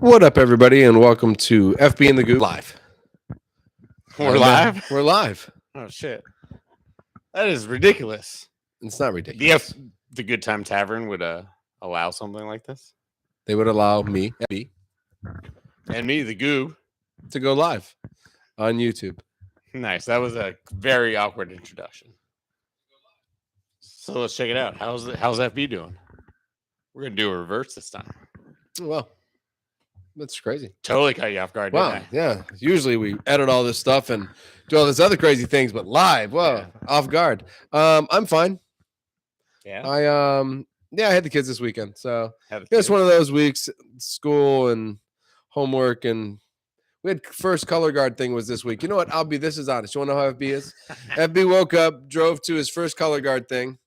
What up, everybody, and welcome to FB and the Goop live. We're live? We're live. Oh, shit. That is ridiculous. It's not ridiculous. The Good Time Tavern would allow something like this? They would allow me, FB, And me, the Goob. to go live on YouTube. Nice. That was a very awkward introduction. So let's check it out. How's FB doing? We're going to do a reverse this time. Well, that's crazy. Totally cut you off guard, Wow. didn't I? Yeah. Usually we edit all this stuff and do all this other crazy things, but live, whoa, Yeah. off guard. I'm fine. Yeah. I had the kids this weekend, so Had a it's kid. one of those weeks, school and homework, and we had first color guard thing was this week. You know what? This is honest. You want to know how FB is? FB woke up, drove to his first color guard thing,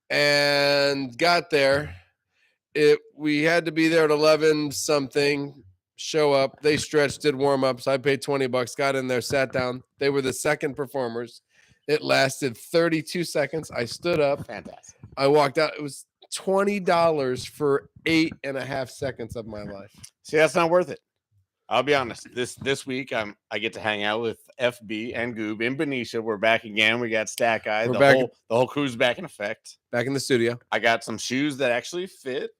and got there. We had to be there at 11 something. Show up. They stretched, did warm ups. I paid $20. Got in there, sat down. They were the second performers. It lasted 32 seconds. I stood up. Fantastic. I walked out. It was $20 for 8.5 seconds of my life. See, that's not worth it. I'll be honest. This week, I get to hang out with FB and Goob in Benicia. We're back again. We got Stack Eye. We're The back. whole crew's back in effect. Back in the studio. I got some shoes that actually fit.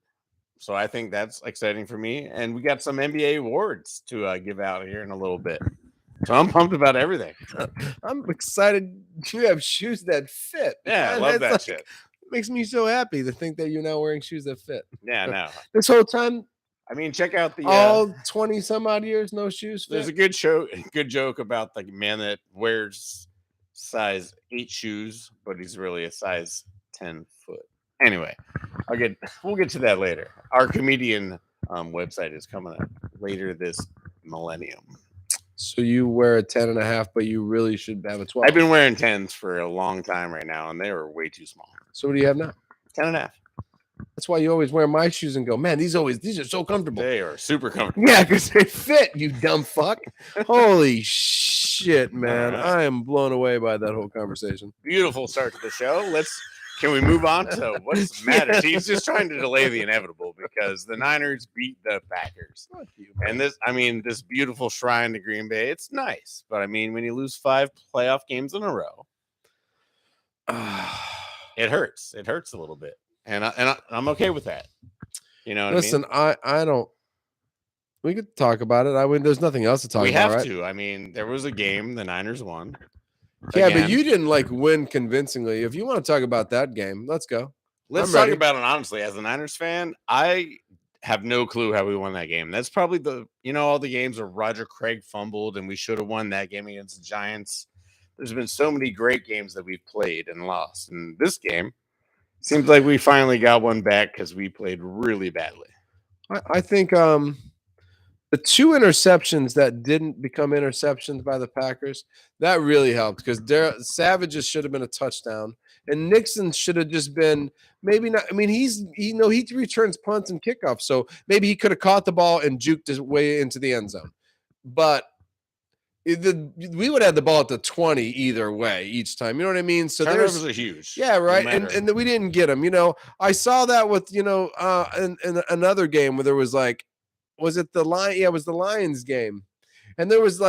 So I think that's exciting for me. And we got some NBA awards to give out here in a little bit. So I'm pumped about everything. I'm excited you have shoes that fit. Yeah, I Man, love that's that like- shit. Makes me so happy to think that you're now wearing shoes that fit. Yeah, no. This whole time, I mean, check out the all 20 some odd years, no shoes fit. there's a good joke about the man that wears size 8 shoes, but he's really a size 10 foot. Anyway, we'll get to that later. Our comedian website is coming up later this millennium. So you wear a 10.5, but you really should have a 12. I've been wearing 10s for a long time right now, and they are way too small. So what do you have now? 10 and a half. That's why you always wear my shoes and go, man, these are so comfortable. They are super comfortable. Yeah, because they fit, you dumb fuck. Holy shit, man. Alright. I am blown away by that whole conversation. Beautiful start to the show. Can we move on to what's matters? He's just trying to delay the inevitable because the Niners beat the Packers. Fuck you, And this beautiful shrine to Green Bay, it's nice. But I mean, when you lose 5 playoff games in a row, it hurts. It hurts a little bit. And I'm okay with that. You know what Listen, I mean? I don't. We could talk about it. I mean, there's nothing else to talk We about, have right? to. I mean, there was a game the Niners won. Yeah, but Again. you didn't win convincingly. If you want to talk about that game, let's go. Let's I'm talk ready. about it honestly. As a Niners fan, I have no clue how we won that game. That's probably all the games where Roger Craig fumbled and we should have won that game against the Giants. There's been so many great games that we've played and lost. And this game seems like we finally got one back because we played really badly. I think the 2 interceptions that didn't become interceptions by the Packers, that really helped because Savage's should have been a touchdown. And Nixon should have just been maybe not. I mean, he returns punts and kickoffs, so maybe he could have caught the ball and juked his way into the end zone. But we would have the ball at the 20 either way each time. You know what I mean? So Turnovers are huge. yeah, right. No And we didn't get him. I saw that with in another game where there was was it the Lion? Yeah, it was the Lions game, and there was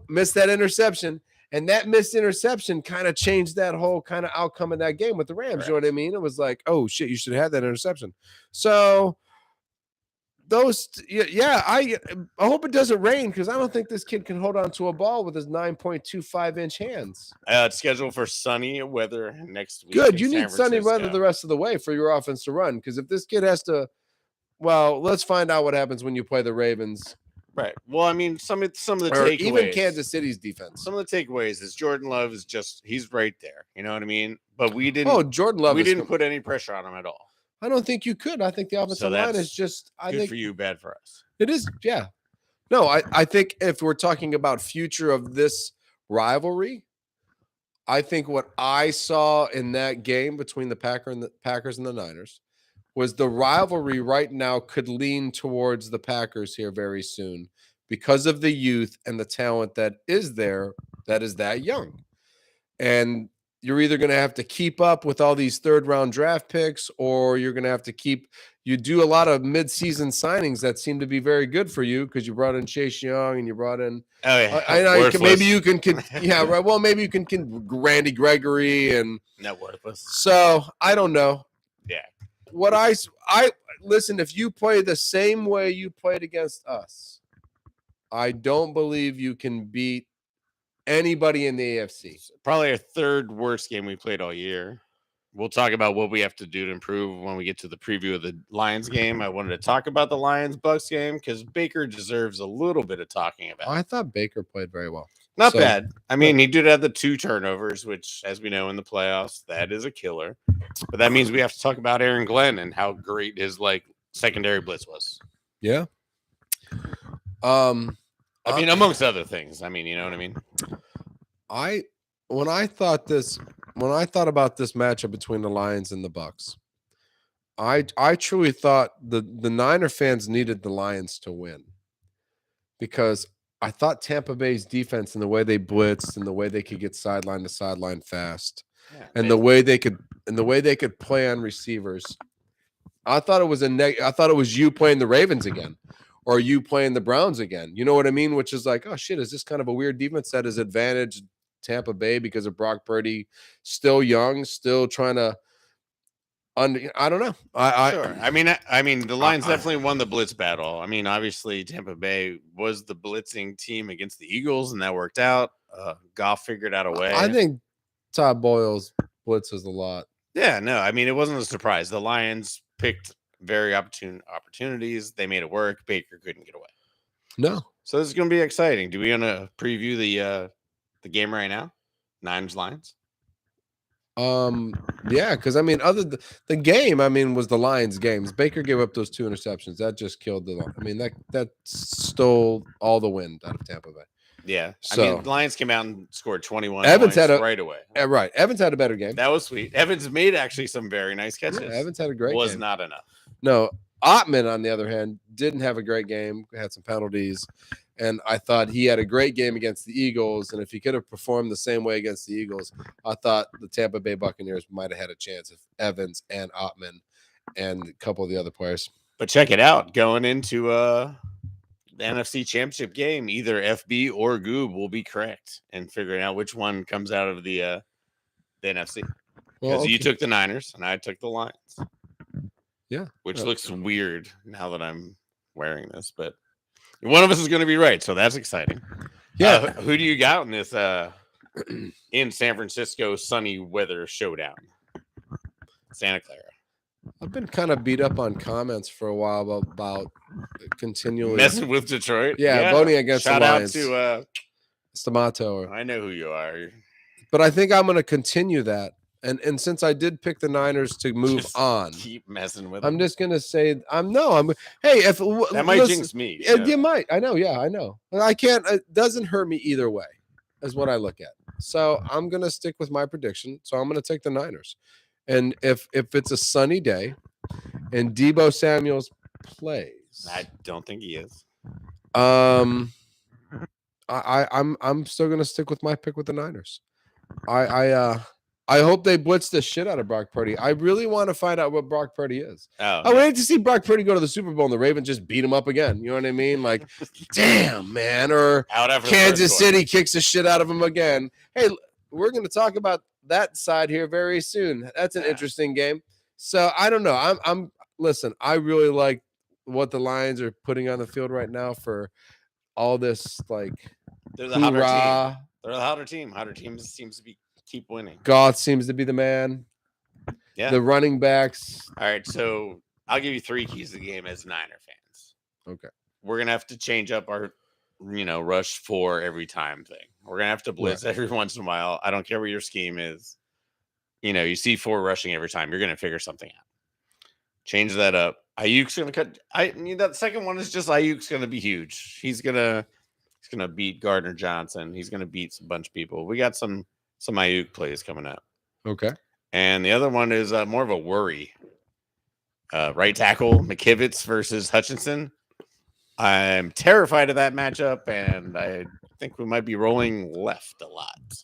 missed that interception. And that missed interception kind of changed that whole kind of outcome of that game with the Rams. Correct. You know what I mean? It was like, oh shit, you should have had that interception. So I hope it doesn't rain because I don't think this kid can hold on to a ball with his 9.25-inch hands. It's scheduled for sunny weather next week. Good. in You San need sunny weather Francisco. the rest of the way for your offense to run. Because if this kid has to, well, let's find out what happens when you play the Ravens. Right. Well, I mean, some of the Or takeaways. even Kansas City's defense. Some of the takeaways is Jordan Love is he's right there. You know what I mean? But we didn't. Oh, Jordan Love. we didn't put any pressure on him at all. I don't think you could. I think the offensive line that's is just. I Good think for you, bad for us. it is. Yeah. No, I think if we're talking about future of this rivalry, I think what I saw in that game between the Packers and the Niners was the rivalry right now could lean towards the Packers here very soon because of the youth and the talent that is there that is that young. And you're either going to have to keep up with all these third round draft picks, or you're going to have to you do a lot of mid-season signings that seem to be very good for you because you brought in Chase Young and you brought in. Oh yeah, maybe you can yeah, right. Well, maybe you can Randy Gregory and not worthless. So I don't know. Yeah. What I listen, if you play the same way you played against us, I don't believe you can beat anybody in the AFC. It's probably our third worst game we played all year. We'll talk about what we have to do to improve when we get to the preview of the Lions game. I wanted to talk about the Lions-Bucks game because Baker deserves a little bit of talking about. I thought Baker played very well. Not bad. I mean, he did have the 2 turnovers, which, as we know in the playoffs, that is a killer. But that means we have to talk about Aaron Glenn and how great his secondary blitz was. Yeah. I mean, amongst other things. I mean, you know what I mean? When I thought about this matchup between the Lions and the Bucks, I truly thought the Niner fans needed the Lions to win, because I thought Tampa Bay's defense and the way they blitzed and the way they could get sideline to sideline fast, and the way they could play on receivers, I thought it was I thought it was you playing the Ravens again, or you playing the Browns again. You know what I mean? Which is like, oh shit, is this kind of a weird defense that has advantaged Tampa Bay because of Brock Purdy still young, still trying to I don't know. Sure. I mean, the Lions definitely won the blitz battle. I mean, obviously, Tampa Bay was the blitzing team against the Eagles, and that worked out. Goff figured out a way. I think Todd Boyle's blitzes a lot. Yeah, no, I mean, it wasn't a surprise. The Lions picked very opportune opportunities. They made it work. Baker couldn't get away. No. So this is going to be exciting. Do we want to preview the game right now? Niners Lions. Yeah, because I mean, the game, I mean, was the Lions' games. Baker gave up those 2 interceptions. That just killed I mean, that stole all the wind out of Tampa Bay. Yeah, so, I mean, the Lions came out and scored 21 Evans points had right away. Right, Evans had a better game. That was sweet. Evans made actually some very nice catches. Yeah, Evans had a great was game. Not enough. No, Ottman, on the other hand, didn't have a great game. Had some penalties. And I thought he had a great game against the Eagles. And if he could have performed the same way against the Eagles, I thought the Tampa Bay Buccaneers might have had a chance if Evans and Ottman and a couple of the other players. But check it out. Going into the NFC Championship game, either FB or Goob will be correct and figuring out which one comes out of the NFC. Because you took the Niners and I took the Lions. Yeah. Which looks weird now that I'm wearing this, but one of us is going to be right, so that's exciting. Yeah. Who do you got in this in San Francisco sunny weather showdown? Santa Clara. I've been kind of beat up on comments for a while about continually messing with Detroit. Yeah, voting against the Lions. Shout out to Stamato. I know who you are. But I think I'm going to continue that. And since I did pick the Niners to move on, keep messing with I'm them. just gonna say hey, if that might jinx me. You might. I know. Yeah, I know. I can't. It doesn't hurt me either way, is what I look at. So I'm gonna stick with my prediction. So I'm gonna take the Niners. And if it's a sunny day, and Deebo Samuel's plays, I don't think he is. I'm still gonna stick with my pick with the Niners. I hope they blitz the shit out of Brock Purdy. I really want to find out what Brock Purdy is. I wanted to see Brock Purdy go to the Super Bowl and the Ravens just beat him up again. You know what I mean? Like, damn, man. Or Kansas City kicks the shit out of him again. Hey, we're going to talk about that side here very soon. That's an interesting game. So I don't know. Listen, I really like what the Lions are putting on the field right now for all this, like, they're the hotter team. They're the hotter team. Hotter teams seems to be keep winning. Goff seems to be the man. Yeah. The running backs. All right. So I'll give you 3 keys to the game as Niner fans. Okay. We're going to have to change up our, rush 4 every time thing. We're going to have to blitz every once in a while. I don't care what your scheme is. You see 4 rushing every time. You're going to figure something out. Change that up. Ayuk's going to cut. That second one is just Ayuk's going to be huge. He's going to beat Gardner Johnson. He's going to beat a bunch of people. We got some Ayuk plays coming up. Okay. And the other one is more of a worry. Right tackle, McKivitz versus Hutchinson. I'm terrified of that matchup, and I think we might be rolling left a lot.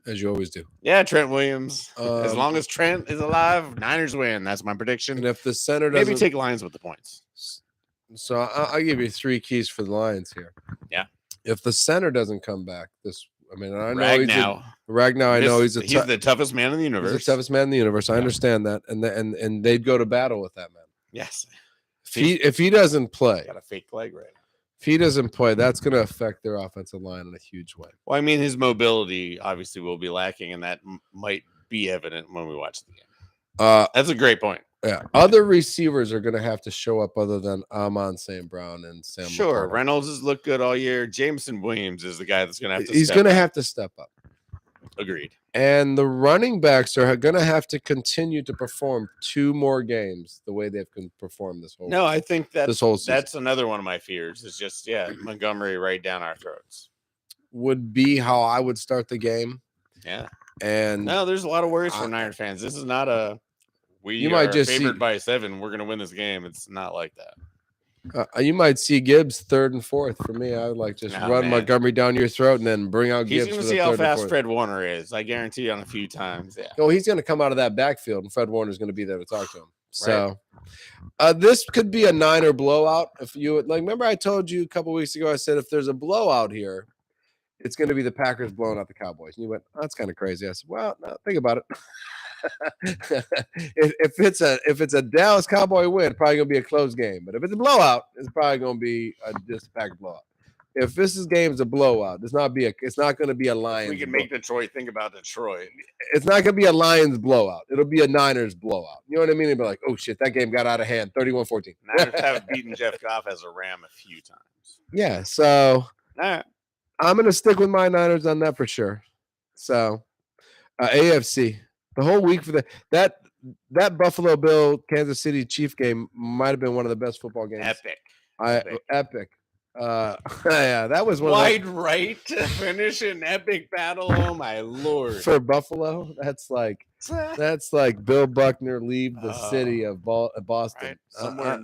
as you always do. Yeah, Trent Williams. As long as Trent is alive, Niners win. That's my prediction. And if the center maybe doesn't take Lions with the points. So I'll give you 3 keys for the Lions here. Yeah. If the center doesn't come back, I know Ragnow. I know he's the toughest man in the universe. He's the toughest man in the universe. I understand that, and they'd go to battle with that man. Yes. If he doesn't play, got a fake leg right now. If he doesn't play, that's going to affect their offensive line in a huge way. Well, I mean, his mobility obviously will be lacking, and that might be evident when we watch the game. That's a great point. Yeah, other receivers are going to have to show up other than Amon St. Brown and Sam. Sure, McConnell. Reynolds has looked good all year. Jameson Williams is the guy that's going to have to. He's going to have to step up. Agreed. And the running backs are going to have to continue to perform 2 more games the way they've performed this whole. No, I think this whole season. That's another one of my fears. Is just Montgomery right down our throats. Would be how I would start the game. Yeah. And no, there's a lot of worries for Niner fans. This is not a. You might just favored by 7. We're going to win this game. It's not like that. You might see Gibbs 3rd and 4th. For me, I would like just run Montgomery down your throat and then bring out Gibbs. He's going to see how fast Fred Warner is. I guarantee you on a few times. Yeah. Oh, he's going to come out of that backfield, and Fred Warner's going to be there to talk to him. So, this could be a Niner blowout. If you remember, I told you a couple weeks ago. I said if there's a blowout here, it's going to be the Packers blowing out the Cowboys. And you went, oh, "That's kind of crazy." I said, "Well, no, think about it." if it's a Dallas Cowboy win, probably gonna be a close game. But if it's a blowout, it's probably gonna be just a Packers blowout. If this game's a blowout, it's not gonna be a Lions. We can make Detroit think about Detroit. It's not gonna be a Lions blowout. It'll be a Niners blowout. You know what I mean? It'll be like, oh shit, that game got out of hand, 31-14. Niners have beaten Jeff Goff as a Ram a few times. Yeah, so I'm gonna stick with my Niners on that for sure. So AFC. The whole week for that Buffalo Bill Kansas City Chief game might have been one of the best football games. Epic. Yeah, that was one wide right to finish an epic battle. Oh my lord! For Buffalo, that's like Bill Buckner leave the city of Boston. Right. Somewhere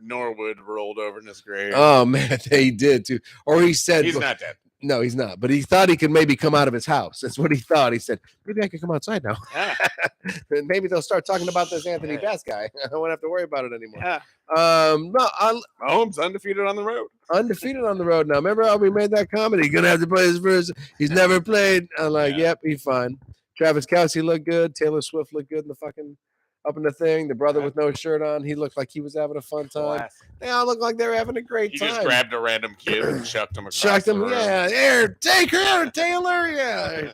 Norwood rolled over in his grave. Oh man, he did too. Or he said he's not dead. No, he's not. But he thought he could maybe come out of his house. That's what he thought. He said, maybe I could come outside now. Yeah. Maybe they'll start talking about this Anthony Bass guy. I won't have to worry about it anymore. Yeah. Mahomes undefeated on the road. Undefeated on the road. Now, remember how we made that comment? He's going to have to play his first. He's never played. I'm like, yep, he's fine. Travis Kelce looked good. Taylor Swift looked good in the fucking up in the thing. The brother with no shirt on, he looked like he was having a fun time. They all looked like they were having a great time. He just grabbed a random kid and chucked him across the room. Yeah. Here, take her, Taylor. Yeah.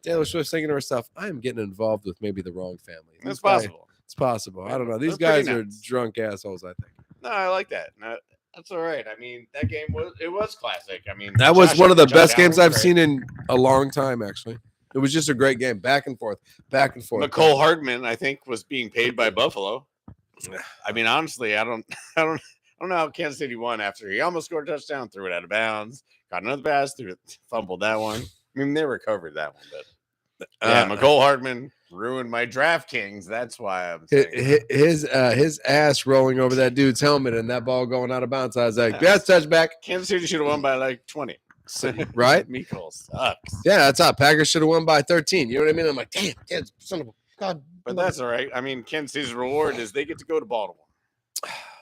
Taylor Swift's thinking to herself, I am getting involved with maybe the wrong family. It's possible. It's possible. I don't know. These guys are drunk assholes, I think. No, I like that. No, that's all right. I mean, that game was classic. I mean, that was one of the best games I've seen in a long time, actually. It was just a great game, back and forth. Nicole Hardman, I think, was being paid by Buffalo. I mean, honestly, I don't know how Kansas City won after he almost scored a touchdown, threw it out of bounds, got another pass, fumbled that one. I mean, they recovered that one, but Nicole Hardman ruined my DraftKings. That's why I'm saying his ass rolling over that dude's helmet and that ball going out of bounds. I was like, that's touchback. Kansas City should have won by like 20. Right? Mikol sucks. Yeah, that's how Packers should have won by 13. You know what I mean? I'm like, damn, son of a God. But that's all right. I mean, Kansas City's reward is they get to go to Baltimore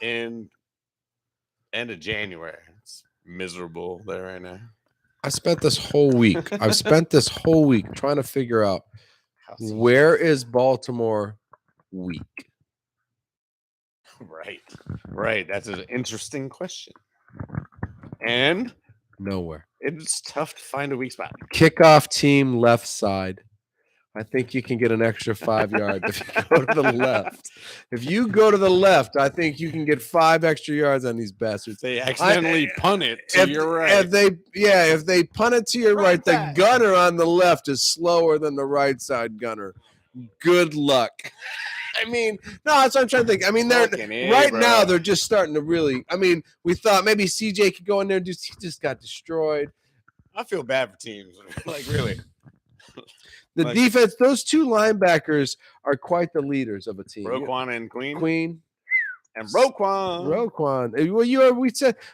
in end of January. It's miserable there right now. I've spent this whole week trying to figure out where is Baltimore weak. Right. That's an interesting question. And nowhere. It's tough to find a weak spot. Kickoff team left side. I think you can get an extra 5 yards if you go to the left. If you go to the left, I think you can get 5 extra yards on these bastards. They accidentally punt it to your right. If they punt it to your right, the gunner on the left is slower than the right side gunner. Good luck. I mean, no, that's what I'm trying to think. I mean, now they're just starting to really. I mean, we thought maybe CJ could go in there and he just got destroyed. I feel bad for teams. Like, really. The defense, those 2 linebackers are quite the leaders of a team. Roquan and Queen. And Roquan. Well,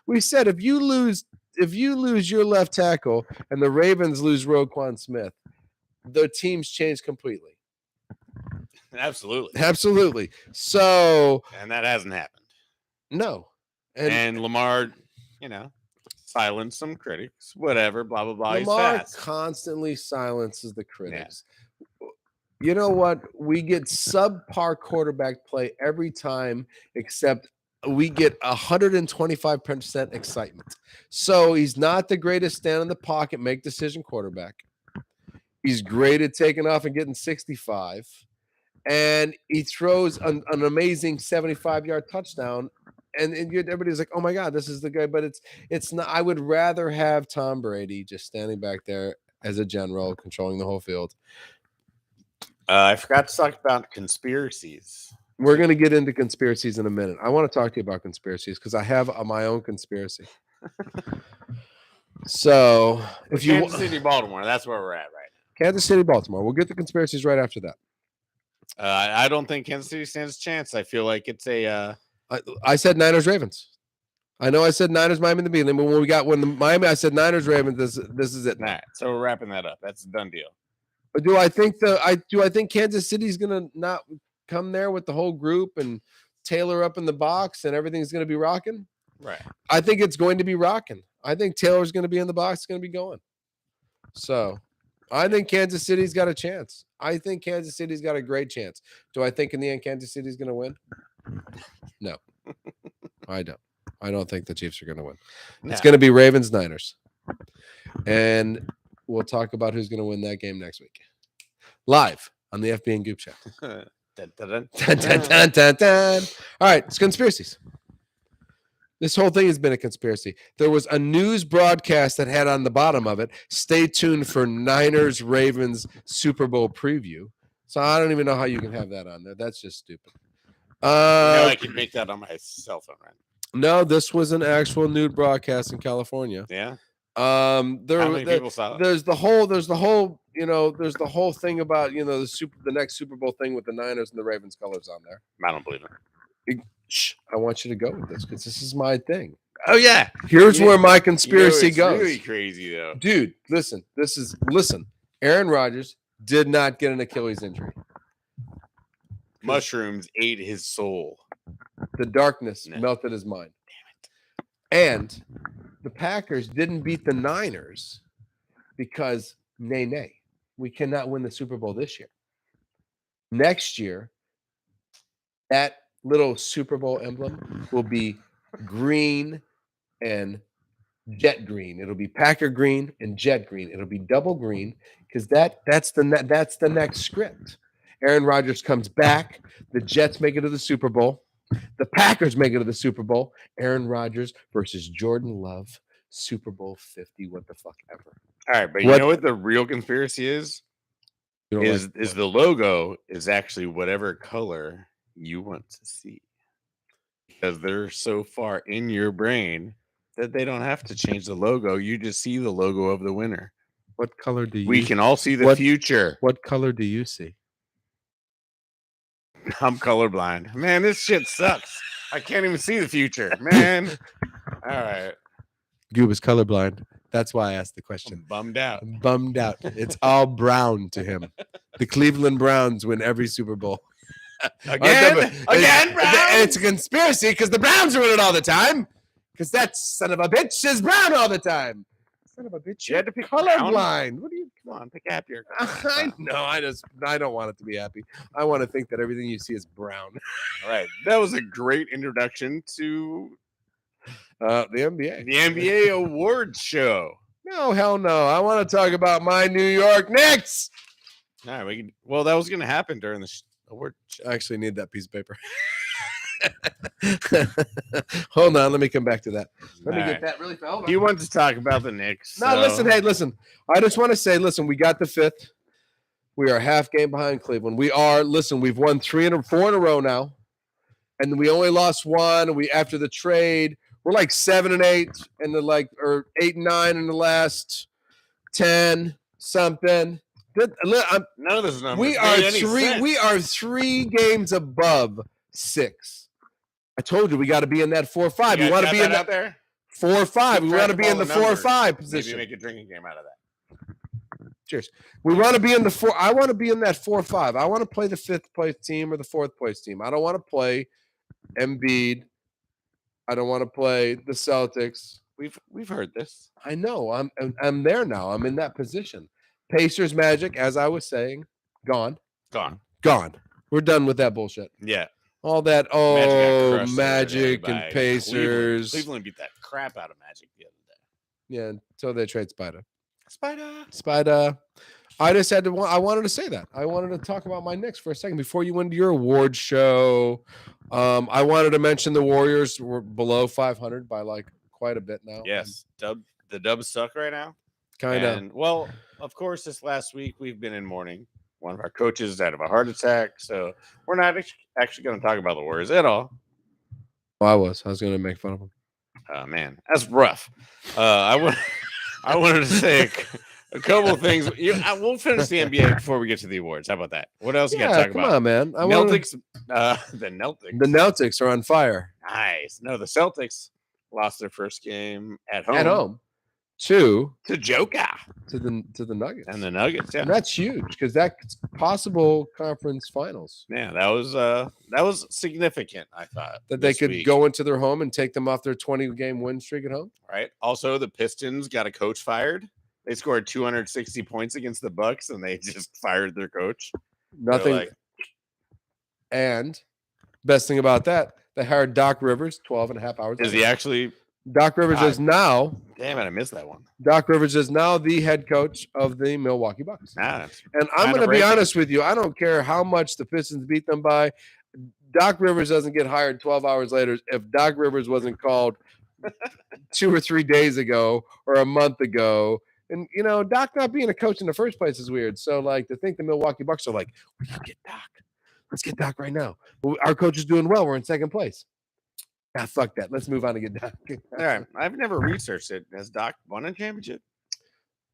we said if you lose your left tackle and the Ravens lose Roquan Smith, the teams change completely. Absolutely. Absolutely. So, and that hasn't happened. No. And Lamar, silenced some critics, whatever, blah, blah, blah. Lamar He's fast. constantly silences the critics. You know what? We get subpar quarterback play every time, except we get 125% excitement. So he's not the greatest stand in the pocket, make decision quarterback. He's great at taking off and getting 65. And he throws an amazing 75-yard touchdown. And everybody's like, oh my God, this is the guy. But it's not. I would rather have Tom Brady just standing back there as a general, controlling the whole field. I forgot to talk about conspiracies. We're going to get into conspiracies in a minute. I want to talk to you about conspiracies because I have my own conspiracy. So, if you Kansas City, Baltimore, that's where we're at right now. Kansas City, Baltimore. We'll get the conspiracies right after that. I don't think Kansas City stands a chance. I feel like it's a. I said Niners, Ravens. I know I said Niners, Miami in the beginning, but when the Miami, I said Niners, Ravens. This is it. All right, so we're wrapping that up. That's a done deal. But do I think Kansas City's gonna not come there with the whole group and Taylor up in the box and everything's gonna be rocking? Right. I think it's going to be rocking. I think Taylor's gonna be in the box, going to be going. So I think Kansas City's got a chance. I think Kansas City's got a great chance. Do I think in the end Kansas City's going to win? No, I don't. I don't think the Chiefs are going to win. No. It's going to be Ravens Niners. And we'll talk about who's going to win that game next week. Live on the FB and Goop Show. Dun, dun, dun, dun, dun. All right, it's conspiracies. This whole thing has been a conspiracy. There was a news broadcast that had on the bottom of it, stay tuned for Niners Ravens Super Bowl preview. So I don't even know how you can have that on there. That's just stupid. I can make that on my cell phone, right? No, this was an actual nude broadcast in California. Yeah. How many people saw it? There's the whole thing about, the next Super Bowl thing with the Niners and the Ravens colors on there. I don't believe it. I want you to go with this because this is my thing. Oh yeah, here's where my conspiracy goes. Really crazy though, dude. Listen. Aaron Rodgers did not get an Achilles injury. Mushrooms ate his soul. The darkness melted his mind. Damn it. And the Packers didn't beat the Niners because we cannot win the Super Bowl this year. Next year, that little Super Bowl emblem will be green and jet green. It'll be Packer green and jet green. It'll be double green because that's the next script. Aaron Rodgers comes back. The Jets make it to the Super Bowl. The Packers make it to the Super Bowl. Aaron Rodgers versus Jordan Love, Super Bowl 50. What the fuck ever. All right, but you know what the real conspiracy is? Is the logo is actually whatever color you want to see, because they're so far in your brain that they don't have to change the logo. You just see the logo of the winner. What color do you? We can all see the future. What color do you see? I'm colorblind. Man, this shit sucks. I can't even see the future, man. All right. Goob is colorblind. That's why I asked the question. I'm bummed out. It's all brown to him. The Cleveland Browns win every Super Bowl. Again, Browns? It's a conspiracy because the Browns win it all the time. Because that son of a bitch is brown all the time. Son of a bitch, you had to pick colorblind. What do you? Come on, pick happier. I know. I don't want it to be happy. I want to think that everything you see is brown. All right, that was a great introduction to the NBA. The NBA awards show. No, hell no. I want to talk about my New York Knicks. All right, that was going to happen during the award show. I actually need that piece of paper. Hold on, let me come back to that. Let me get that really fast. You want to talk about the Knicks? No, listen. I just want to say, we got the 5th. We are half game behind Cleveland. We've won 4 in a row now, and we only lost 1. After the trade, we're like 7-8, and or 8-9 in the last 10 something. None of this numbers. We are 3 games above 6. I told you we got to be in that 4-5. We want to be in out there 4-5. We want to be in the 4-5 position. Maybe make a drinking game out of that. Cheers. We want to be in the four. I want to be in that 4-5. I want to play the 5th place team or the 4th place team. I don't want to play Embiid. I don't want to play the Celtics. We've heard this. I know. I'm there now. I'm in that position. Pacers, Magic, as I was saying, gone. Gone. We're done with that bullshit. Yeah. All that. got Oh, crushed the other day Magic by and Pacers. Cleveland beat that crap out of Magic the other day. Yeah, until they trade Spider. Spider. I just had to. I wanted to say that. I wanted to talk about my Knicks for a second before you went to your award show. I wanted to mention the Warriors were below 500 by like quite a bit now. Yes, the Dubs suck right now. Kind of. And well, of course, this last week we've been in mourning. One of our coaches died of a heart attack, so we're not actually going to talk about the Warriors at all. I was going to make fun of them. Oh man, that's rough. I wanted to say a couple of things. We'll finish the NBA before we get to the awards. How about that? What else you got to talk come about? on, man. The Celtics. The Celtics are on fire. Nice. No, the Celtics lost their first game at home. At home. To Joker. To the Nuggets. And the Nuggets, yeah. And that's huge because that's possible conference finals. Yeah, that was significant, I thought. That they could go into their home and take them off their 20-game win streak at home. Right. Also, the Pistons got a coach fired. They scored 260 points against the Bucks, and they just fired their coach. Nothing. And best thing about that, they hired Doc Rivers 12 and a half hours. Is he actually? Doc Rivers is now. Damn it, I missed that one. Doc Rivers is now the head coach of the Milwaukee Bucks. And I'm going to be honest with you. I don't care how much the Pistons beat them by. Doc Rivers doesn't get hired 12 hours later if Doc Rivers wasn't called 2 or 3 days ago or a month ago. And, Doc not being a coach in the first place is weird. So, to think the Milwaukee Bucks are like, we can get Doc. Let's get Doc right now. Well, our coach is doing well. We're in second place. Fuck that. Let's move on to get Doc. All right. I've never researched it. Has Doc won a championship?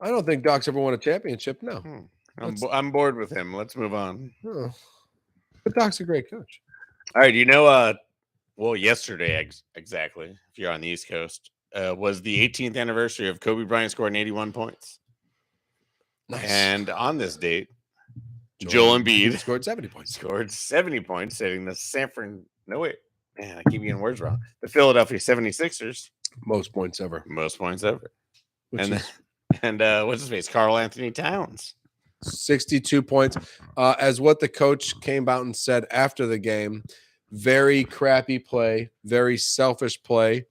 I don't think Doc's ever won a championship. No. I'm bored with him. Let's move on. Oh. But Doc's a great coach. All right. Yesterday, exactly, if you're on the East Coast, was the 18th anniversary of Kobe Bryant scoring 81 points. Nice. And on this date, Joel Embiid scored 70 points. setting the Man, I keep getting words wrong. The Philadelphia 76ers. Most points ever. And what's his face? Karl Anthony Towns. 62 points. As what the coach came out and said after the game, very crappy play, very selfish play.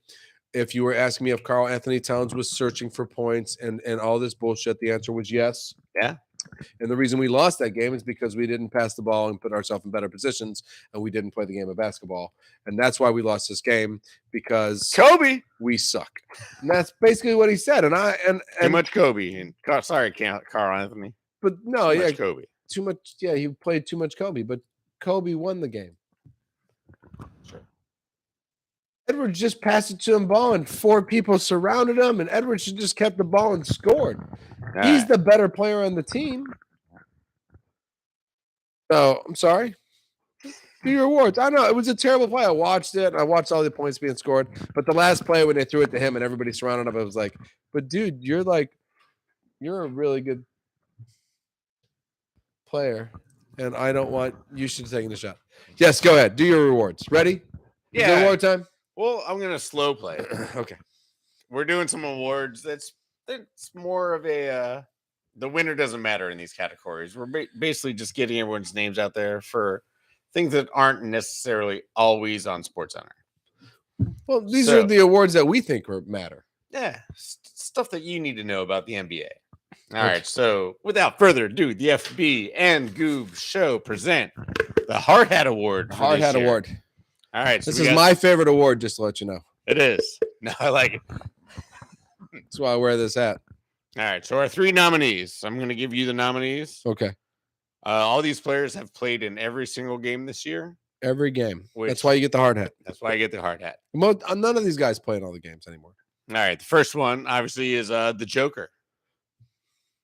If you were asking me if Karl Anthony Towns was searching for points and all this bullshit, the answer was yes. Yeah. And the reason we lost that game is because we didn't pass the ball and put ourselves in better positions, and we didn't play the game of basketball. And that's why we lost this game, because Kobe, we suck. And that's basically what he said. And too much Kobe. And sorry, Karl Anthony. But no, too much Kobe. Too much. Yeah, he played too much Kobe, but Kobe won the game. Sure. Edwards just passed it to him ball, and 4 people surrounded him, and Edwards just kept the ball and scored. He's the better player on the team. So I'm sorry. Do your awards. I know it was a terrible play. I watched it. And I watched all the points being scored. But the last play when they threw it to him and everybody surrounded him, it was like, but dude, you're a really good player. And I don't want you should have taken the shot. Yes, go ahead. Do your rewards. Ready? Yeah. Is it award time? Well, I'm gonna slow play. Okay. We're doing some awards. That's more of a the winner doesn't matter in these categories. We're basically just getting everyone's names out there for things that aren't necessarily always on SportsCenter. Well, these are the awards that we think matter. Yeah, stuff that you need to know about the NBA. All right, so without further ado, the FB and Goob show present the Hard Hat Award. Hard Hat Award. All right, this is my favorite award, just to let you know. It is. No, I like it. That's why I wear this hat. All right, so our 3 nominees. I'm going to give you the nominees. Okay. All these players have played in every single game this year. Every game. That's why you get the hard hat. That's why I get the hard hat. None of these guys play in all the games anymore. All right, the first one obviously is the Joker.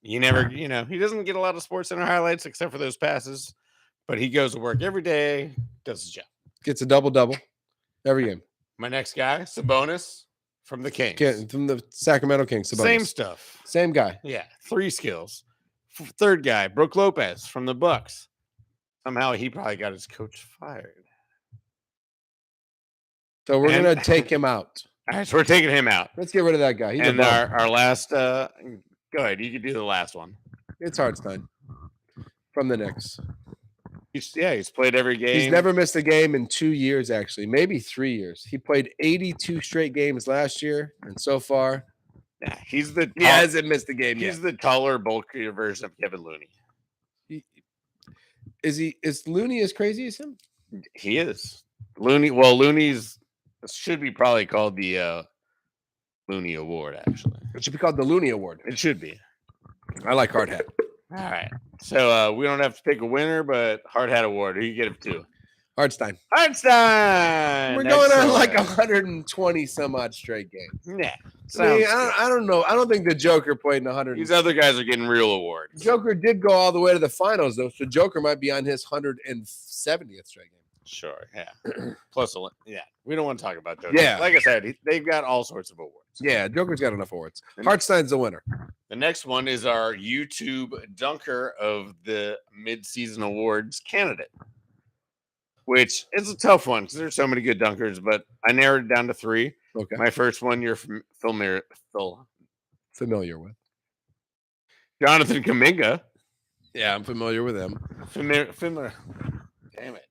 He doesn't get a lot of SportsCenter highlights except for those passes, but he goes to work every day, does his job. Gets a double-double every game. My next guy, Sabonis from the Kings. From the Sacramento Kings. Sabonis. Same stuff. Same guy. Yeah, 3 skills. Third guy, Brooke Lopez from the Bucks. Somehow he probably got his coach fired. So we're And- gonna take him out. All right, so we're taking him out. Let's get rid of that guy. He's And a bum. our last, go ahead. You can do the last one. It's Hartstein from the Knicks. He's played every game. He's never missed a game in 2 years, actually, maybe 3 years. He played 82 straight games last year, and so far, Yeah, he's the. he hasn't missed a game He's yet. the taller, bulkier version of Kevin Looney. Is Looney as crazy as him? He is Looney. Well, Looney's should be probably called the Looney Award. Actually, It should be called the Looney Award. it should be. I like hard hat. All right. So we don't have to pick a winner, but hard hat award. Who you get it to? Hartstein. Hartstein. We're going on like Excellent. 120 some odd straight games. Yeah. I mean, sounds I don't know. I don't think the Joker played in 100. These other guys are getting real awards. Joker did go all the way to the finals, though. So Joker might be on his 170th straight game. Sure. Yeah. Plus, yeah. We don't want to talk about Joker. Yeah. Like I said, they've got all sorts of awards. Yeah, Joker's got enough awards. Hartstein's the winner. The next one is our YouTube Dunker of the Mid-Season Awards candidate, which is a tough one because there's so many good dunkers, but I narrowed it down to 3. Okay. My first one, you're familiar Familiar with. Jonathan Kuminga. Yeah, I'm familiar with him. Familiar. Damn it.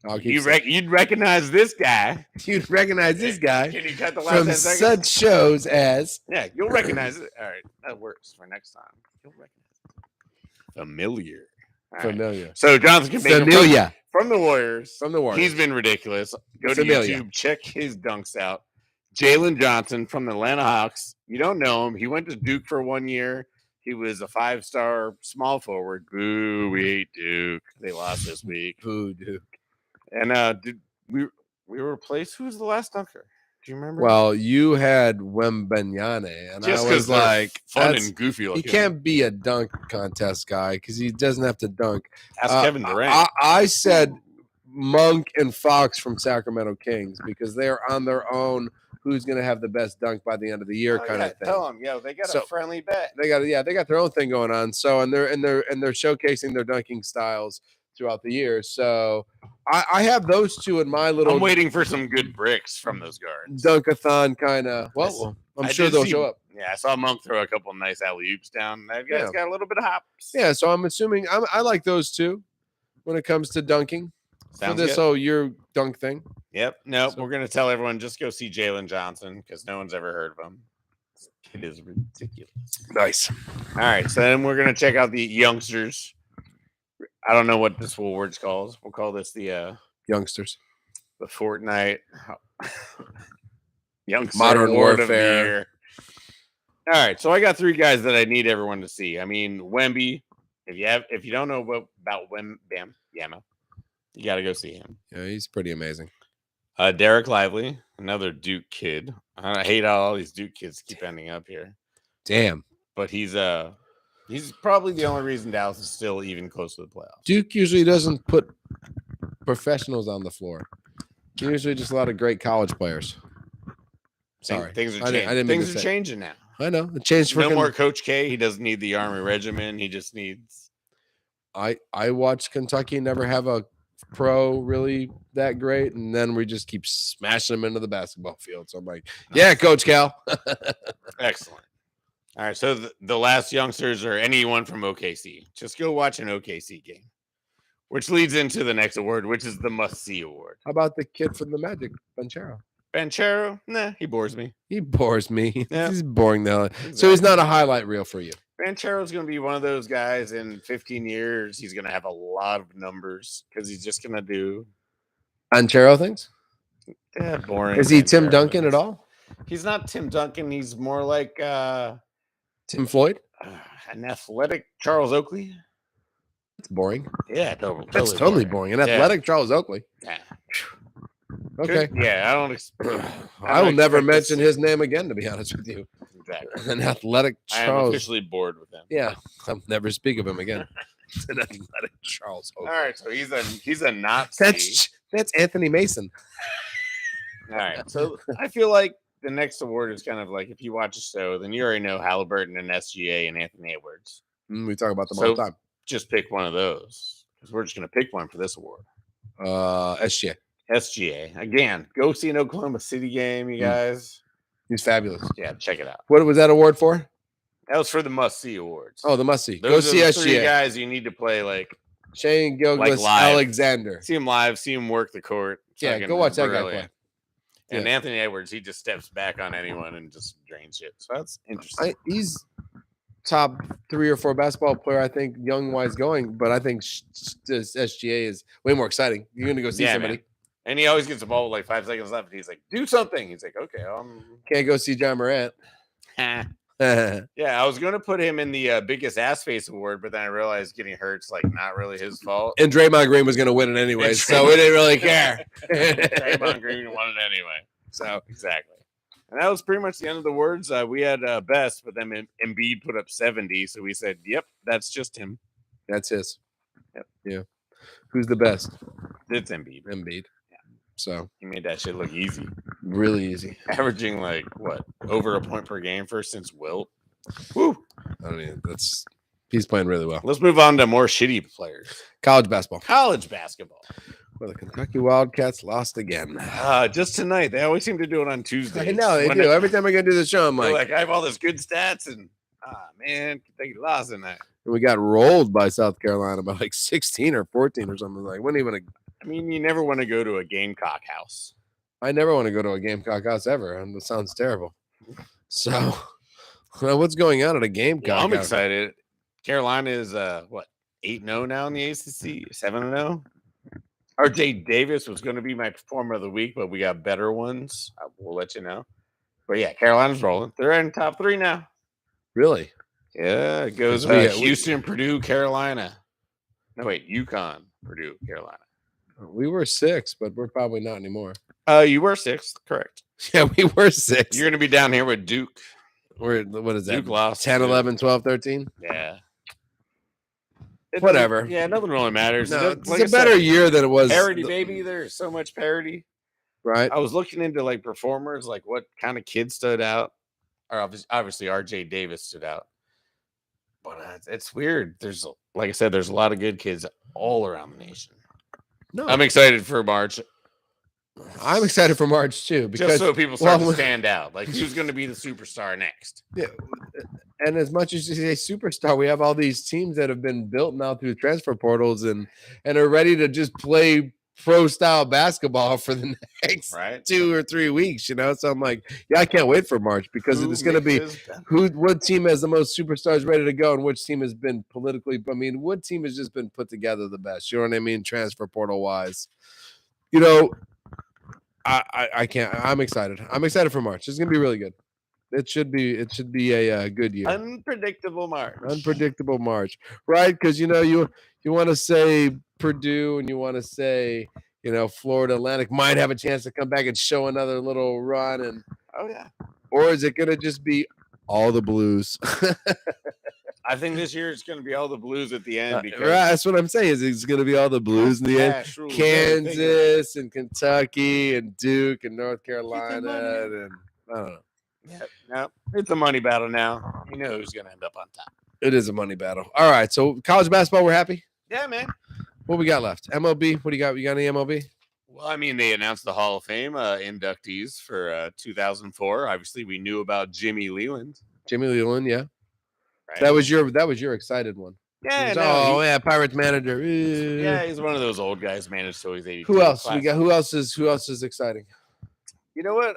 I'll keep You'd recognize this guy. You'd recognize this guy Can you cut the last from 10 seconds? such shows as Yeah, you'll recognize it. All right, that works for next time. You'll recognize it. Familiar. All right. familiar. So Jonathan Kuminga Familiar from the Warriors. from the Warriors. He's been ridiculous. Go to Familiar. YouTube, check his dunks out. Jalen Johnson from the Atlanta Hawks. You don't know him. He went to Duke for 1 year. He was a 5-star small forward. Boo, we hate Duke. They lost this week. Boo, Duke. And did we replaced? Who was the last dunker? Do you remember? Well, you had Wembenyane, and just I because was like, fun that's- and goofy he looking. can't be a dunk contest guy because he doesn't have to dunk. Ask Kevin Durant. I said Monk and Fox from Sacramento Kings because they're on their own. Who's going to have the best dunk by the end of the year, kind of thing. Tell them, they got So- a friendly bet. They got their own thing going on. So and they're showcasing their dunking styles throughout the year. So I have those two in my little I'm waiting for some good bricks from those guards. dunkathon kind of. Well, I'm I sure did they'll see- show up. Yeah, I saw Monk throw a couple nice alley oops down. That guy's Yeah. got a little bit of hops. Yeah, so I'm assuming I like those two when it comes to dunking for Sounds this good. whole year dunk thing. Yep. No, So- we're gonna tell everyone just go see Jalen Johnson because no one's ever heard of him. It is ridiculous. Nice. All right, so then we're gonna check out the youngsters. I don't know what this award's called. We'll call this the Youngsters. Fortnite Youngster Modern Award of the Warfare. Year. All right, so I got 3 guys that I need everyone to see. I mean, Wemby. If you don't know about Yama, you got to go see him. Yeah, he's pretty amazing. Derek Lively, another Duke kid. I hate how all these Duke kids keep ending up here, Damn. but he's probably the only reason Dallas is still even close to the playoffs. Duke usually doesn't put professionals on the floor. Usually just a lot of great college players. Sorry. Things are I didn't changing. mean Things to are say. changing now. I know. It changed for No more Coach K. He doesn't need the Army regimen. He just needs. I watched Kentucky never have a pro really that great, and then we just keep smashing them into the basketball field. So I'm like, yeah, Coach Cal. Excellent. All right, so the last youngsters or anyone from OKC, just go watch an OKC game, which leads into the next award, which is the must-see award. How about the kid from the Magic, Banchero? Banchero, nah, he bores me. He bores me. Yeah. He's boring now. So he's not a highlight reel for you. Banchero's going to be one of those guys in 15 years. He's going to have a lot of numbers because he's just going to do Banchero things? boring. Is he Tim Banchero Duncan at things. all? He's not Tim Duncan. He's more like Tim Floyd? an athletic Charles Oakley. That's boring. Yeah, That's totally boring. An athletic Charles Oakley. Yeah. Okay. Yeah, I don't. I will never expect to mention see- his name again, to be honest with you. Exactly. An athletic I am Charles. officially bored with him. Yeah, I'll never speak of him again. An athletic Charles All Oakley. right, so he's a Nazi. That's Anthony Mason. All right, so I feel like the next award is kind of like if you watch a show, then you already know Halliburton and SGA and Anthony Edwards. We talk about them all the time. Just pick one of those because we're just going to pick one for this award. SGA. SGA. Again, go see an Oklahoma City game, you guys. He's fabulous. Yeah, check it out. What was that award for? That was for the must-see awards. Oh, the must-see. Go Those see are the SGA. 3 guys you need to play like Shane Gilgeous Alexander. See him live. See him work the court. Yeah, go watch that guy play. And Anthony Edwards, he just steps back on anyone and just drains shit. So that's interesting. He's top 3 or 4 basketball player, I think, young-wise going. But I think SGA is way more exciting. You're going to go see somebody. Man. And he always gets the ball with like 5 seconds left. And he's like, do something. He's like, okay. Can't go see John Morant. Yeah, I was going to put him in the biggest ass face award, but then I realized getting hurt's like not really his fault. And Draymond Green was going to win it anyway, so we didn't really care. Draymond Green won it anyway. So exactly. And that was pretty much the end of the words. We had best, but then Embiid put up 70, so we said, "Yep, that's just him. That's his." Yep. Yeah. Who's the best? It's Embiid. Embiid. Yeah. So he made that shit look easy. Really easy. Averaging like what, over a point per game since Wilt. Woo. I mean, he's playing really well. Let's move on to more shitty players. College basketball. Well, the Kentucky Wildcats lost again. Just tonight. They always seem to do it on Tuesdays. I know they do. Every time I go do the show, I'm like, I have all this good stats, and man, Kentucky lost tonight. And we got rolled by South Carolina by like 16 or 14 or something. Like, wasn't even I mean, you never want to go to a Gamecock house. I never want to go to a Gamecock house ever, and it sounds terrible. So, what's going on at a Gamecock? Well, I'm excited. Carolina is 8-0 now in the ACC, 7-0. RJ Davis was going to be my performer of the week, but we got better ones. We'll let you know. But yeah, Carolina's rolling. They're in top 3 now. Really? Yeah, it goes Houston, Purdue, Carolina. No, wait, UConn, Purdue, Carolina. We were 6, but we're probably not anymore. You were 6th, correct. Yeah, we were 6. You're going to be down here with Duke. What is that? Duke lost 10, 11, 12, 13? Yeah. Whatever. Yeah, nothing really matters. No, it's a better year than it was. Parity, baby. There's so much parity. Right. I was looking into like performers, like what kind of kids stood out. Or obviously RJ Davis stood out. But it's weird. There's, like I said, there's a lot of good kids all around the nation. No, I'm excited for March. I'm excited for March too, because just so people start to stand out. Like, who's going to be the superstar next? Yeah. And as much as you say superstar, we have all these teams that have been built now through transfer portals and are ready to just play pro style basketball for the next 2 or 3 weeks. You know, so I'm like, yeah, I can't wait for March because it's going to be what team has the most superstars ready to go and which team has been politically. I mean, what team has just been put together the best? You know what I mean? Transfer portal wise, you know. I can't. I'm excited. I'm excited for March. It's gonna be really good. It should be a good year. Unpredictable March, right? Because you want to say Purdue and you want to say Florida Atlantic might have a chance to come back and show another little run, and or is it gonna just be all the Blues? I think this year it's going to be all the Blues at the end. Because that's what I'm saying. Is it's going to be all the Blues in the end. Kansas and Kentucky and Duke and North Carolina and I don't know. Yeah, no, it's a money battle now. You know who's going to end up on top. It is a money battle. All right, so college basketball, we're happy. Yeah, man. What we got left? MLB. What do you got? You got any MLB? Well, I mean, they announced the Hall of Fame inductees for 2004. Obviously, we knew about Jimmy Leland. Yeah. Right. That was your excited one. Yeah. Pirates manager. Yeah, he's one of those old guys managed till he's 82. Who else? We got who else is exciting? You know what?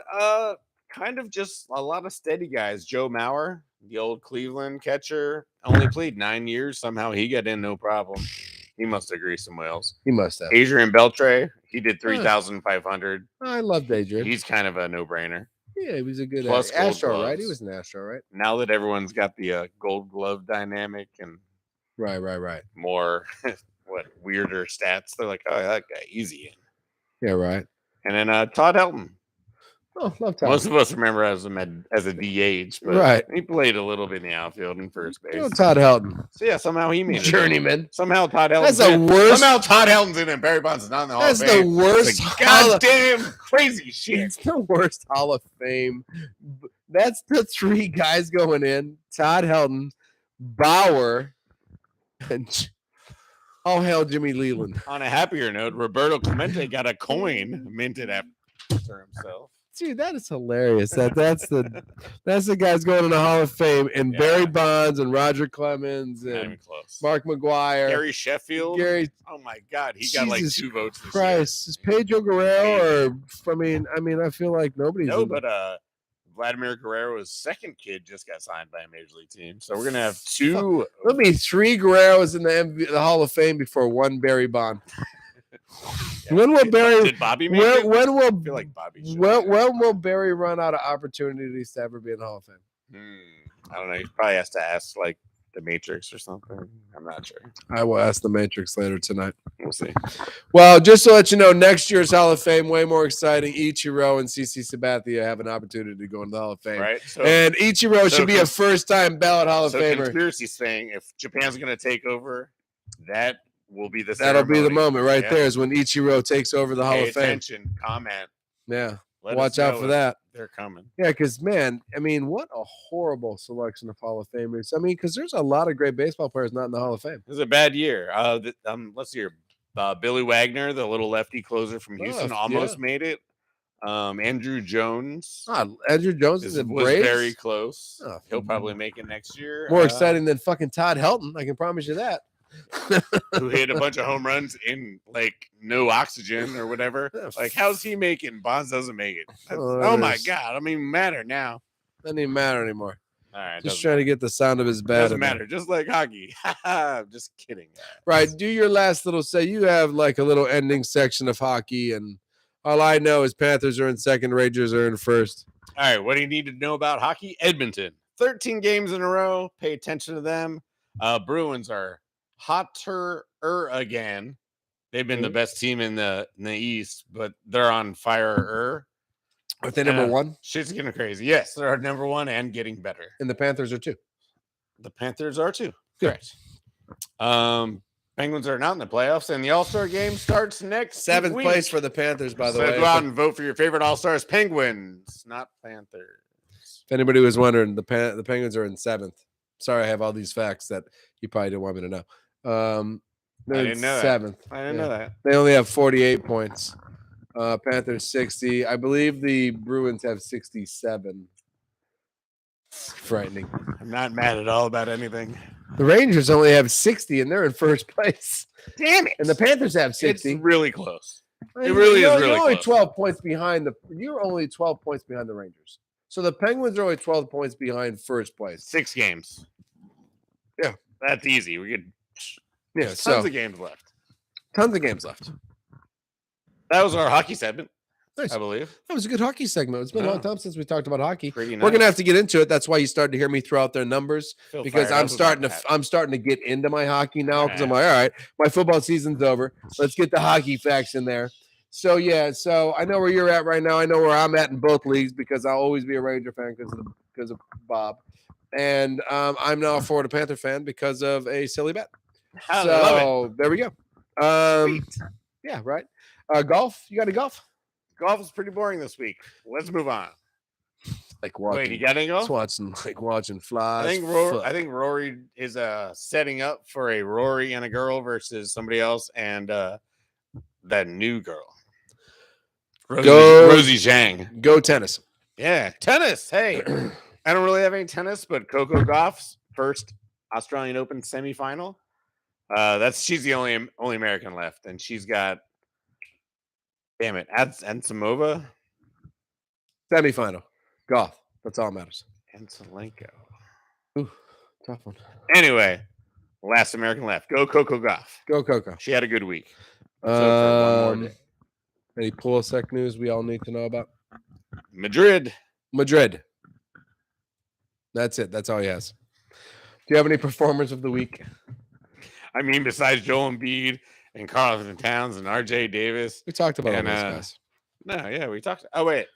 Kind of just a lot of steady guys. Joe Mauer, the old Cleveland catcher, only played 9 years. Somehow he got in no problem. He must have greased some wheels. He must have. Adrian Beltre, he did 3,500. I loved Adrian. He's kind of a no-brainer. Yeah, he was a good Astro, right? He was an Astro, right? Now that everyone's got the Gold Glove dynamic and right, more weirder stats, they're like, oh, that guy easy in. Yeah, right. And then Todd Helton. Oh, love Todd. Most of us remember as a DH, but he played a little bit in the outfield and first base. Todd Helton. So yeah, somehow he made it. Journeyman. Somehow Todd Helton's That's the worst. Somehow Todd Helton's in and Barry Bonds is not in the Hall of Fame. That's the worst. Goddamn crazy shit. It's the worst Hall of Fame. That's the 3 guys going in: Todd Helton, Bauer, And all hail Jimmy Leland. On a happier note, Roberto Clemente got a coin minted after himself. Dude, that is hilarious. That's the guys going in the Hall of Fame, and Barry Bonds and Roger Clemens Not even and close. Mark McGuire, Gary Sheffield. Gary. Oh my God, he got like Jesus 2 votes this Christ, is Pedro Guerrero or I mean, I feel like nobody's. year. No, but Vladimir Guerrero's second kid just got signed by a major league team, so we're gonna have 2. There'll be 3 Guerreros in the Hall of Fame before 1 Barry Bond. When will Barry? Did Bobby make it? When will? I feel like Bobby. When will Barry run out of opportunities to ever be in the Hall of Fame? I don't know. He probably has to ask like the Matrix or something. I'm not sure. I will ask the Matrix later tonight. We'll see. Well, just to let you know, next year's Hall of Fame way more exciting. Ichiro and CC Sabathia have an opportunity to go into the Hall of Fame, right? So, and Ichiro should be a first-time ballot Hall of Famer. Conspiracy saying if Japan's going to take over, that will be the That'll be the moment right Yeah. there is when Ichiro takes over the Hall Pay of Fame. attention, comment. Yeah, Let watch us out know for if that. They're coming. Yeah, because man, I mean, what a horrible selection of Hall of Famers. I mean, because there's a lot of great baseball players not in the Hall of Fame. It was a bad year. Let's see here. Billy Wagner, the little lefty closer from Houston, almost made it. Andrew Jones. Andrew Jones was Braves? very close. He'll probably make it next year. More exciting than fucking Todd Helton. I can promise you that. Who hit a bunch of home runs in like no oxygen or whatever. Like, how's he making? Bonds doesn't make it. Oh my God. I don't even matter now. Doesn't even matter anymore. All right. Just trying to get the sound of his bat. Doesn't matter. Just like hockey. Just kidding. Right. Do your last little say. You have like a little ending section of hockey, and all I know is Panthers are in second, Rangers are in first. All right. What do you need to know about hockey? Edmonton. 13 games in a row. Pay attention to them. Bruins are hotter again. They've been the best team in the East, but they're on fire. Are they number 1? Shit's getting crazy. Yes, they're number 1 and getting better. And the Panthers are 2. The Panthers are 2. Good. Correct. Penguins are not in the playoffs, and the All-Star game starts next 7th week. place for the Panthers, by the way. Go out and vote for your favorite All-Stars. Penguins, not Panthers. If anybody was wondering, the Penguins are in 7th. Sorry, I have all these facts that you probably didn't want me to know. They're in 7th. I didn't know that. They only have 48 points. Panthers 60. I believe the Bruins have 67. Frightening. I'm not mad at all about anything. The Rangers only have 60, and they're in first place. Damn it! And the Panthers have 60. It's really close. It really is really You're only close. 12 points behind You're only 12 points behind the Rangers. So the Penguins are only 12 points behind first place. 6 games. Yeah, that's easy. We could. Yeah, tons of games left. Tons of games left. That was our hockey segment. Nice. I believe that was a good hockey segment. It's been a long time since we talked about hockey. Pretty nice. We're gonna have to get into it. That's why you started to hear me throw out their numbers because I'm starting to get into my hockey now because I'm like, all right, my football season's over. Let's get the hockey facts in there. So yeah, so I know where you're at right now. I know where I'm at in both leagues because I'll always be a Ranger fan because of Bob, and I'm now a Florida Panther fan because of a silly bet. So there we go. Yeah, right. Golf. You got any golf? Golf is pretty boring this week. Let's move on. Like watching. Wait, you got any golf? Watching flies. I think Rory is setting up for a Rory and a girl versus somebody else and that new girl. Rosie Zhang. Go tennis. Yeah, tennis. Hey, I don't really have any tennis, but Coco Gauff's first Australian Open semifinal. She's the only American left, and she's got. Damn it, Ansamova. Semifinal. Golf. That's all that matters. Anselenko. Ooh, tough one. Anyway, last American left. Go Coco Gauff. Go Coco. She had a good week. One more day. Any Pulisic news we all need to know about? Madrid. That's it. That's all he has. Do you have any performers of the week? I mean, besides Joel Embiid and Carlton Towns and RJ Davis. We talked about all those guys. No, yeah, we talked. Oh, wait.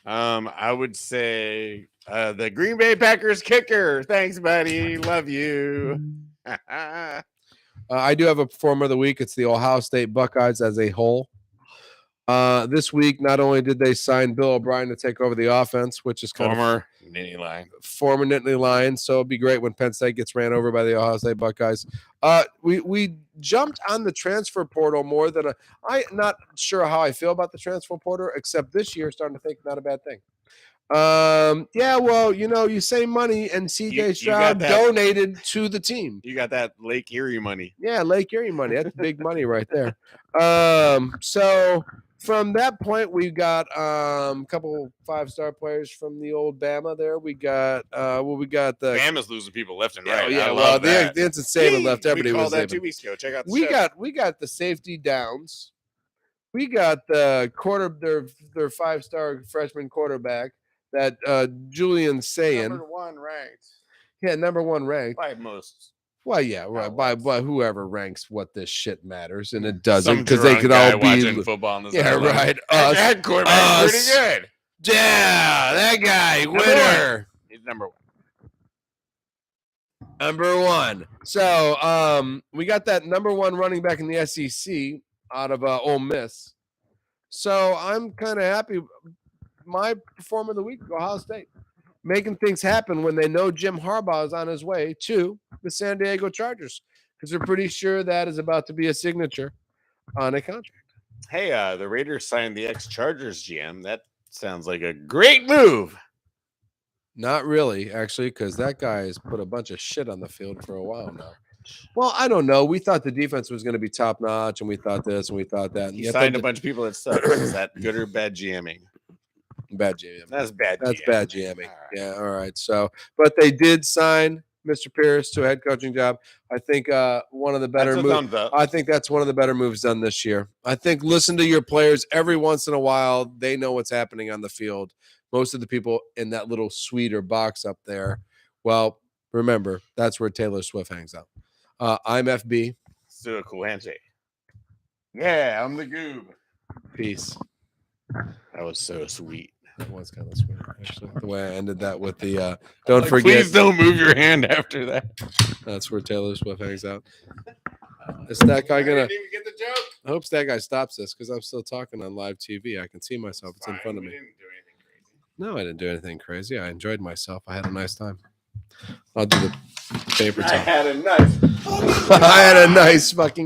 I would say the Green Bay Packers kicker. Thanks, buddy. Love you. I do have a performer of the week. It's the Ohio State Buckeyes as a whole. This week, not only did they sign Bill O'Brien to take over the offense, which is kind Former Nittany Lion. former Nittany Lion, so it'd be great when Penn State gets ran over by the Ohio State Buckeyes. We jumped on the transfer portal more than I'm not sure how I feel about the transfer portal, except this year, starting to think not a bad thing. Yeah, well, you save money, and CJ Stroud donated to the team. You got that Lake Erie money. Yeah, Lake Erie money. That's big money right there. So from that point, we got a couple 5-star players from the old Bama there. We got we got the Bama's losing people left and right. Yeah, I love that. The instant Saban left. Everybody was that leaving. 2 weeks ago. Check out the we got the safety Downs. We got the their 5-star freshman quarterback, that Julian Sayin. Number 1 ranked. Yeah, number 1 ranked. By most. Well, yeah, right. By whoever ranks what this shit matters, and it doesn't, because they could all be watching football on this. Yeah, right. That quarterback pretty good. Yeah, that guy, winner. He's number 1. Number 1. So, we got that number 1 running back in the SEC out of Ole Miss. So I'm kind of happy. My performer of the week, Ohio State, making things happen when they know Jim Harbaugh is on his way to the San Diego Chargers, because they're pretty sure that is about to be a signature on a contract. Hey, the Raiders signed the ex-Chargers GM. That sounds like a great move. Not really, actually, because that guy has put a bunch of shit on the field for a while now. Well, I don't know. We thought the defense was going to be top notch, and we thought this, and we thought that. He signed a bunch of people that suck. Is that good or bad GMing? Bad GMing. That's bad. That's bad GMing. All right. Yeah. All right. So, but they did sign Mr. Pierce to a head coaching job. I think one of the better moves. I think that's one of the better moves done this year. I think listen to your players every once in a while. They know what's happening on the field. Most of the people in that little suite or box up there. Well, remember, that's where Taylor Swift hangs out. I'm FB. Let's do a cool handshake. Yeah, I'm the Goob. Peace. That was so sweet. That was kind of sweet, actually. The way I ended that with the don't forget. Please don't move your hand after that. That's where Taylor Swift hangs out. Is that guy gonna? I didn't even get the joke. I hope that guy stops this, because I'm still talking on live TV. I can see myself. It's in front of me. Didn't do anything crazy. No, I didn't do anything crazy. I enjoyed myself. I had a nice time. I'll do the paper towel. I had a nice I had a nice fucking